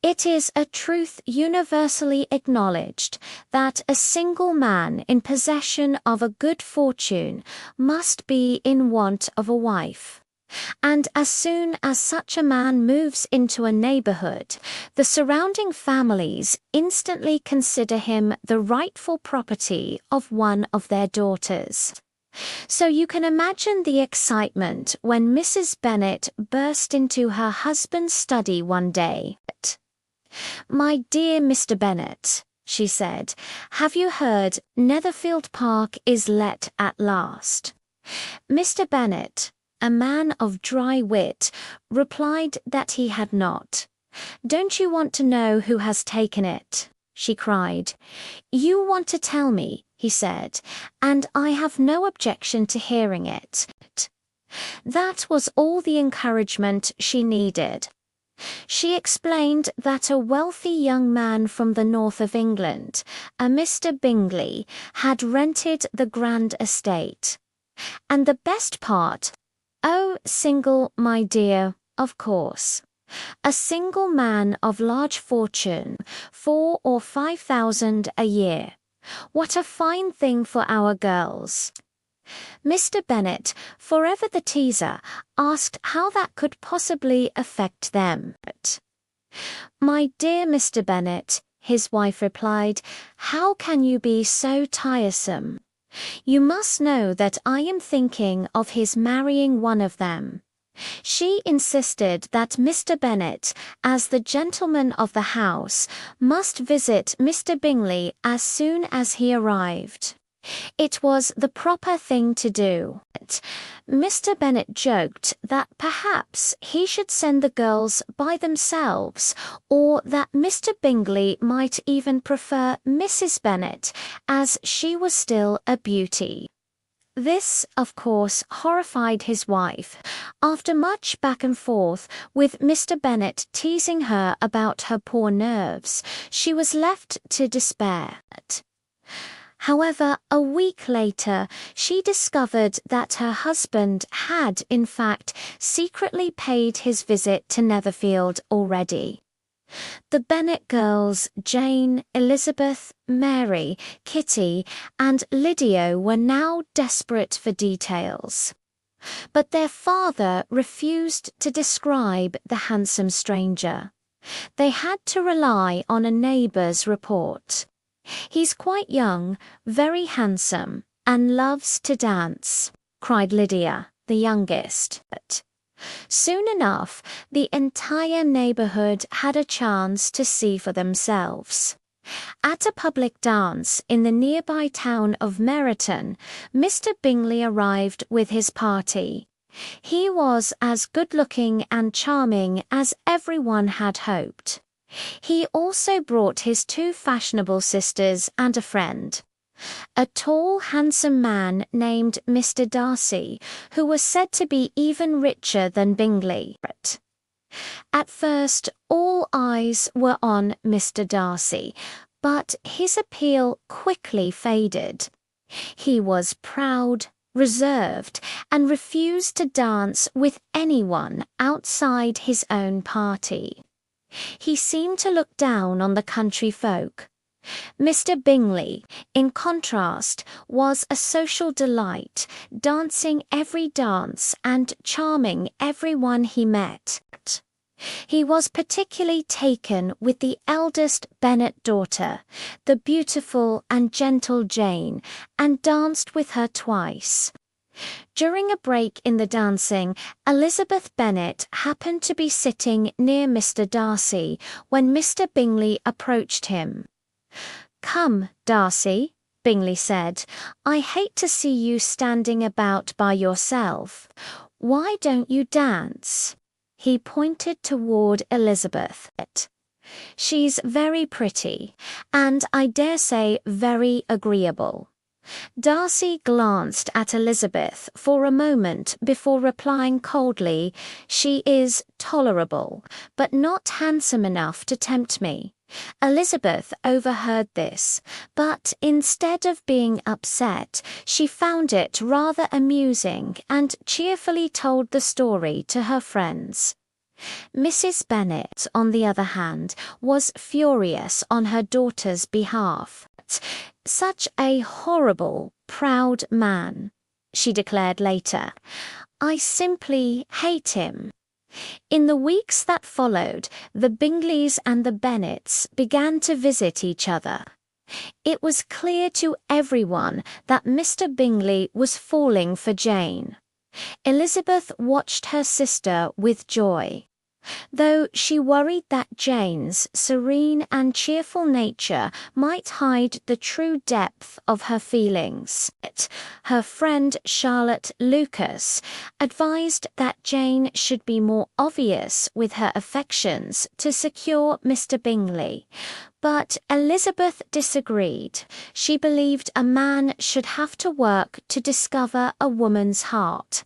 It is a truth universally acknowledged that a single man in possession of a good fortune must be in want of a wife. And as soon as such a man moves into a neighborhood, the surrounding families instantly consider him the rightful property of one of their daughters. So you can imagine the excitement when Mrs. Bennet burst into her husband's study one day. "My dear Mr. Bennet," she said, "have you heard Netherfield Park is let at last?" Mr. Bennet, a man of dry wit, replied that he had not. "Don't you want to know who has taken it?" she cried. "You want to tell me," he said, "and I have no objection to hearing it." That was all the encouragement she needed. She explained that a wealthy young man from the north of England, a Mr. Bingley, had rented the grand estate. And the best part, oh, single, my dear, of course. A single man of large fortune, 4,000 or 5,000 a year. What a fine thing for our girls. Mr. Bennet, forever the teaser, asked how that could possibly affect them. "My dear Mr. Bennet," his wife replied, "how can you be so tiresome? You must know that I am thinking of his marrying one of them." She insisted that Mr. Bennet, as the gentleman of the house, must visit Mr. Bingley as soon as he arrived. It was the proper thing to do. Mr. Bennet joked that perhaps he should send the girls by themselves, or that Mr. Bingley might even prefer Mrs. Bennet, as she was still a beauty. This, of course, horrified his wife. After much back and forth, with Mr. Bennet teasing her about her poor nerves, she was left to despair. However, a week later, she discovered that her husband had, in fact, secretly paid his visit to Netherfield already. The Bennet girls, Jane, Elizabeth, Mary, Kitty, and Lydia, were now desperate for details. But their father refused to describe the handsome stranger. They had to rely on a neighbour's report. "He's quite young, very handsome, and loves to dance," cried Lydia, the youngest. Soon enough, the entire neighbourhood had a chance to see for themselves. At a public dance in the nearby town of Meryton, Mr. Bingley arrived with his party. He was as good-looking and charming as everyone had hoped. He also brought his two fashionable sisters and a friend. A tall, handsome man named Mr. Darcy, who was said to be even richer than Bingley. At first, all eyes were on Mr. Darcy, but his appeal quickly faded. He was proud, reserved, and refused to dance with anyone outside his own party. He seemed to look down on the country folk. Mr. Bingley, in contrast, was a social delight, dancing every dance and charming everyone he met. He was particularly taken with the eldest Bennet daughter, the beautiful and gentle Jane, and danced with her twice. During a break in the dancing, Elizabeth Bennet happened to be sitting near Mr. Darcy when Mr. Bingley approached him. "Come, Darcy," Bingley said, "I hate to see you standing about by yourself. Why don't you dance?" He pointed toward Elizabeth. "She's very pretty, and I dare say very agreeable." Darcy glanced at Elizabeth for a moment before replying coldly, "She is tolerable, but not handsome enough to tempt me." Elizabeth overheard this, but instead of being upset, she found it rather amusing and cheerfully told the story to her friends. Mrs. Bennet, on the other hand, was furious on her daughter's behalf. "Such a horrible, proud man," she declared later. "I simply hate him." In the weeks that followed, the Bingleys and the Bennets began to visit each other. It was clear to everyone that Mr. Bingley was falling for Jane. Elizabeth watched her sister with joy, though she worried that Jane's serene and cheerful nature might hide the true depth of her feelings. Her friend Charlotte Lucas advised that Jane should be more obvious with her affections to secure Mr. Bingley, but Elizabeth disagreed. She believed a man should have to work to discover a woman's heart.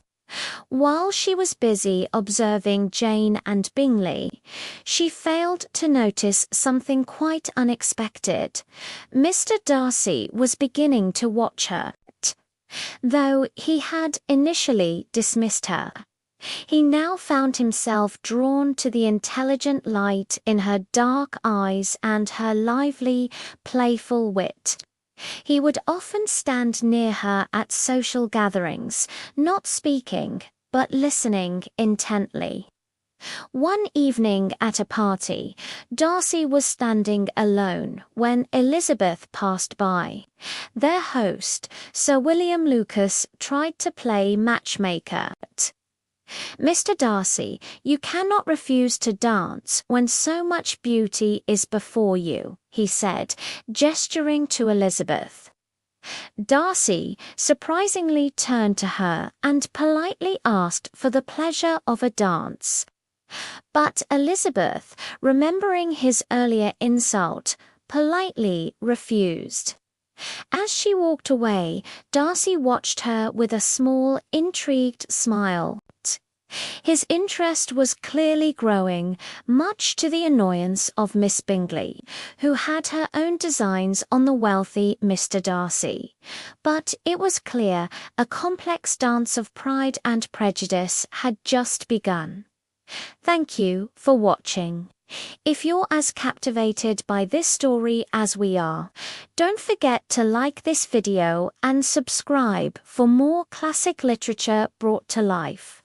While she was busy observing Jane and Bingley, she failed to notice something quite unexpected. Mr. Darcy was beginning to watch her, though he had initially dismissed her. He now found himself drawn to the intelligent light in her dark eyes and her lively, playful wit. He would often stand near her at social gatherings, not speaking, but listening intently. One evening at a party, Darcy was standing alone when Elizabeth passed by. Their host, Sir William Lucas, tried to play matchmaker. "Mr. Darcy, you cannot refuse to dance when so much beauty is before you," he said, gesturing to Elizabeth. Darcy surprisingly turned to her and politely asked for the pleasure of a dance. But Elizabeth, remembering his earlier insult, politely refused. As she walked away, Darcy watched her with a small, intrigued smile. His interest was clearly growing, much to the annoyance of Miss Bingley, who had her own designs on the wealthy Mr. Darcy. But it was clear a complex dance of pride and prejudice had just begun. Thank you for watching. If you're as captivated by this story as we are, don't forget to like this video and subscribe for more classic literature brought to life.